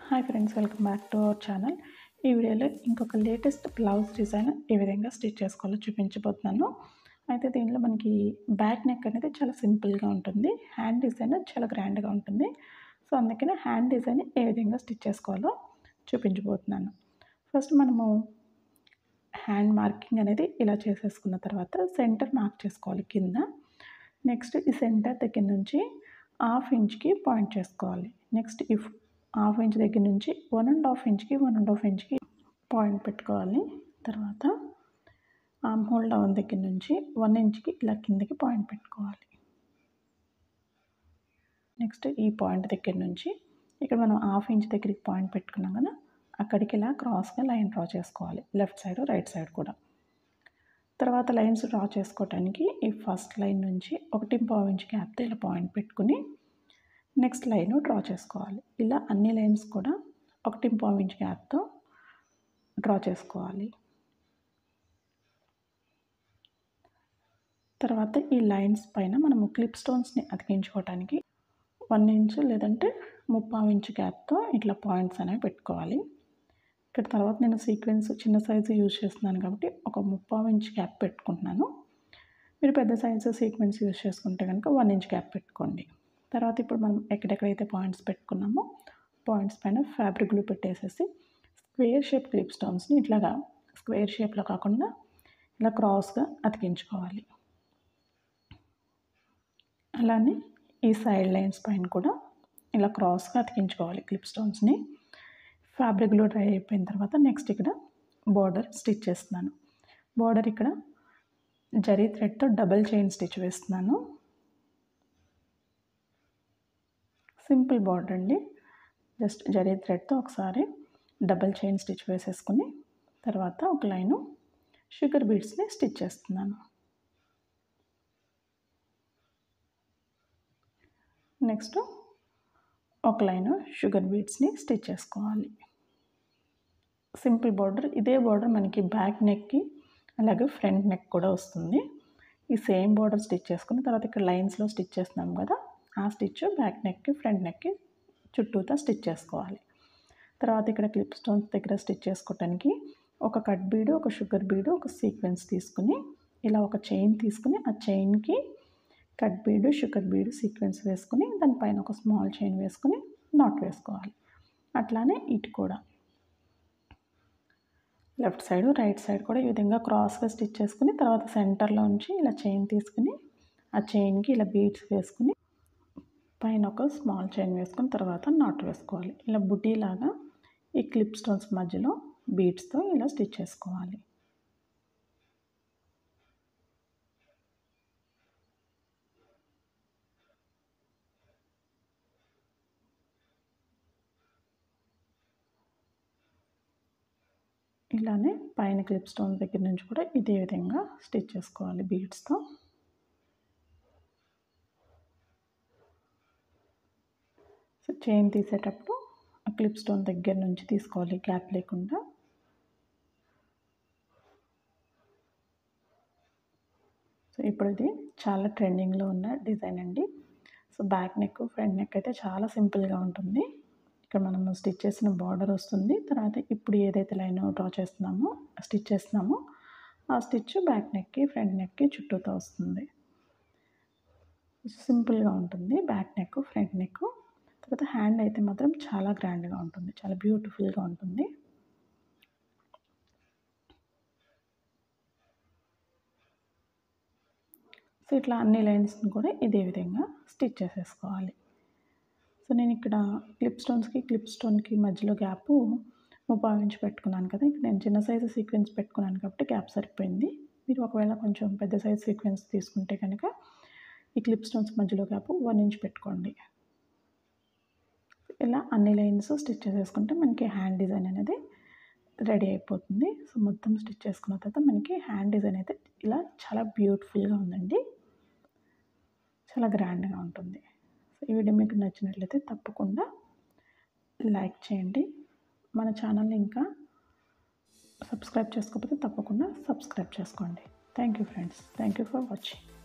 Hi friends, welcome back to our channel. ఈ వీడియోలో ఇంకొక లేటెస్ట్ బ్లౌజ్ డిజైన్ ఏ విధంగా స్టిచ్ చేసుకోవాలో చూపించబోతున్నాను. అయితే దీనిలో మనకి బ్యాక్ నెక్ అనేది చాలా సింపుల్గా ఉంటుంది, హ్యాండ్ డిజైన్ చాలా గ్రాండ్గా ఉంటుంది. సో అందుకనే హ్యాండ్ డిజైన్ ఏ విధంగా స్టిచ్ చేసుకోవాలో చూపించబోతున్నాను. ఫస్ట్ మనము హ్యాండ్ మార్కింగ్ అనేది ఇలా చేసేసుకున్న తర్వాత సెంటర్ మార్క్ చేసుకోవాలి కింద. నెక్స్ట్ ఈ సెంటర్ దగ్గర నుంచి 1/2 ఇంచ్కి పాయింట్ చేసుకోవాలి. నెక్స్ట్ ఈ 1/2 ఇంచ్ దగ్గర నుంచి 1.5 ఇంచ్కి పాయింట్ పెట్టుకోవాలి. తర్వాత ఆర్మ్ హోల్ డౌన్ దగ్గర నుంచి 1 ఇంచ్కి ఇలా కిందకి పాయింట్ పెట్టుకోవాలి. నెక్స్ట్ ఈ పాయింట్ దగ్గర నుంచి ఇక్కడ మనం 1/2 ఇంచ్ దగ్గరికి పాయింట్ పెట్టుకున్నాం కదా, అక్కడికి ఇలా క్రాస్గా లైన్ డ్రా చేసుకోవాలి, లెఫ్ట్ సైడ్ రైట్ సైడ్ కూడా. తర్వాత లైన్స్ డ్రా చేసుకోవడానికి ఈ ఫస్ట్ లైన్ నుంచి 1.5 ఇంచ్ గ్యాప్తో ఇలా పాయింట్ పెట్టుకుని నెక్స్ట్ లైన్ డ్రా చేసుకోవాలి. ఇలా అన్ని లైన్స్ కూడా 1.5 ఇంచ్ గ్యాప్తో డ్రా చేసుకోవాలి. తర్వాత ఈ లైన్స్ పైన మనము క్లిప్ స్టోన్స్ని అతికించుకోవడానికి 1 ఇంచ్ లేదంటే 3/4 ఇంచ్ గ్యాప్తో ఇట్లా పాయింట్స్ అనేవి పెట్టుకోవాలి. ఇక్కడ తర్వాత నేను సీక్వెన్స్ చిన్న సైజు యూజ్ చేస్తున్నాను కాబట్టి ఒక 3/4 ఇంచ్ గ్యాప్ పెట్టుకుంటున్నాను. మీరు పెద్ద సైజు సీక్వెన్స్ యూజ్ చేసుకుంటే కనుక 1 ఇంచ్ గ్యాప్ పెట్టుకోండి. తర్వాత ఇప్పుడు మనం ఎక్కడెక్కడైతే పాయింట్స్ పెట్టుకున్నామో పాయింట్స్ పైన ఫ్యాబ్రిక్ గ్లూ పెట్టేసేసి స్క్వేర్ షేప్ క్లిప్ స్టోన్స్ని ఇట్లాగా స్క్వేర్ షేప్లో కాకుండా ఇలా క్రాస్గా అతికించుకోవాలి. అలానే ఈ సైడ్ లైన్స్ పైన కూడా ఇలా క్రాస్గా అతికించుకోవాలి క్లిప్ స్టోన్స్ని. ఫ్యాబ్రిక్ గ్లూ డ్రై అయిపోయిన తర్వాత నెక్స్ట్ ఇక్కడ బార్డర్ స్టిచ్ చేస్తున్నాను. బార్డర్ ఇక్కడ జరీ థ్రెడ్తో డబల్ చైన్ స్టిచ్ వేస్తున్నాను. సింపుల్ బార్డర్ అండి, జస్ట్ జరీ థ్రెడ్తో ఒకసారి డబల్ చైన్ స్టిచ్ వేసేసుకుని తర్వాత ఒక లైను షుగర్ బీడ్స్ని స్టిచ్ చేస్తున్నాను. నెక్స్ట్ ఒక లైను షుగర్ బీడ్స్ని స్టిచ్ చేసుకోవాలి. Simple border. ఇదే బార్డర్ మనకి బ్యాక్ నెక్కి అలాగే ఫ్రంట్ నెక్ కూడా వస్తుంది. ఈ సేమ్ బార్డర్ స్టిచ్ చేసుకుని తర్వాత ఇక్కడ లైన్స్లో స్టిచ్ చేస్తున్నాం కదా, ఆ స్టిచ్ బ్యాక్ నెక్కి ఫ్రంట్ నెక్కి చుట్టూతా స్టిచ్ చేసుకోవాలి. తర్వాత ఇక్కడ క్లిప్ స్టోన్స్ దగ్గర స్టిచ్ చేసుకోవటానికి ఒక కట్ బీడు, ఒక షుగర్ బీడు, ఒక సీక్వెన్స్ తీసుకుని ఇలా ఒక చైన్ తీసుకుని ఆ చైన్కి కట్ బీడు, షుగర్ బీడు, సీక్వెన్స్ వేసుకుని దానిపైన ఒక స్మాల్ చైన్ వేసుకుని నాట్ వేసుకోవాలి. అట్లానే ఇటు కూడా లెఫ్ట్ సైడ్ రైట్ సైడ్ కూడా ఈ విధంగా క్రాస్గా స్టిచ్ చేసుకుని తర్వాత సెంటర్లో నుంచి ఇలా చైన్ తీసుకుని ఆ చైన్కి ఇలా బీడ్స్ వేసుకుని పైన ఒక స్మాల్ చైన్ వేసుకుని తర్వాత నాట్ వేసుకోవాలి. ఇలా బుటీలాగా ఈ క్లిప్ స్టోన్స్ మధ్యలో బీడ్స్తో ఇలా స్టిచ్ చేసుకోవాలి. ఇలానే పైన క్లిప్ స్టోన్ దగ్గర నుంచి కూడా ఇదే విధంగా స్టిచ్ చేసుకోవాలి బీడ్స్తో. సో చైన్ తీసేటప్పుడు ఆ క్లిప్ స్టోన్ దగ్గర నుంచి తీసుకోవాలి, గ్యాప్ లేకుండా. సో ఇప్పుడు ఇది చాలా ట్రెండింగ్లో ఉన్న డిజైన్ అండి. So back neck front neck అయితే చాలా సింపుల్గా ఉంటుంది. ఇక్కడ మనము స్టిచ్ చేసిన బార్డర్ వస్తుంది. తర్వాత ఇప్పుడు ఏదైతే లైన్ డ్రా చేస్తున్నామో స్టిచ్ చేస్తున్నామో ఆ స్టిచ్ బ్యాక్ నెక్కి ఫ్రంట్ నెక్కి చుట్టూతో వస్తుంది. సింపుల్గా ఉంటుంది బ్యాక్ నెక్ ఫ్రంట్ నెక్. తర్వాత హ్యాండ్ అయితే మాత్రం చాలా గ్రాండ్గా ఉంటుంది, చాలా బ్యూటిఫుల్గా ఉంటుంది. సో ఇట్లా అన్ని లైన్స్ని కూడా ఇదే విధంగా స్టిచ్ చేసేసుకోవాలి. సో నేను ఇక్కడ క్లిప్ స్టోన్కి మధ్యలో గ్యాపు 3/4 ఇంచ్ పెట్టుకున్నాను కదా, ఇక్కడ నేను చిన్న సైజు సీక్వెన్స్ పెట్టుకున్నాను కాబట్టి గ్యాప్ సరిపోయింది. మీరు ఒకవేళ కొంచెం పెద్ద సైజు సీక్వెన్స్ తీసుకుంటే కనుక ఈ క్లిప్ స్టోన్స్ మధ్యలో గ్యాపు 1 ఇంచ్ పెట్టుకోండి. ఇలా అన్ని లైన్స్ స్టిచ్ చేసేసుకుంటే మనకి హ్యాండ్ డిజైన్ అనేది రెడీ అయిపోతుంది. సో మొత్తం స్టిచ్ చేసుకున్న తర్వాత మనకి హ్యాండ్ డిజైన్ అయితే ఇలా చాలా బ్యూటిఫుల్గా ఉందండి, చాలా గ్రాండ్గా ఉంటుంది. సో ఈ వీడియో మీకు నచ్చినట్లయితే తప్పకుండా లైక్ చేయండి. మన ఛానల్ని ఇంకా సబ్స్క్రైబ్ చేసుకోకపోతే తప్పకుండా సబ్స్క్రైబ్ చేసుకోండి. Thank you friends, thank you for watching.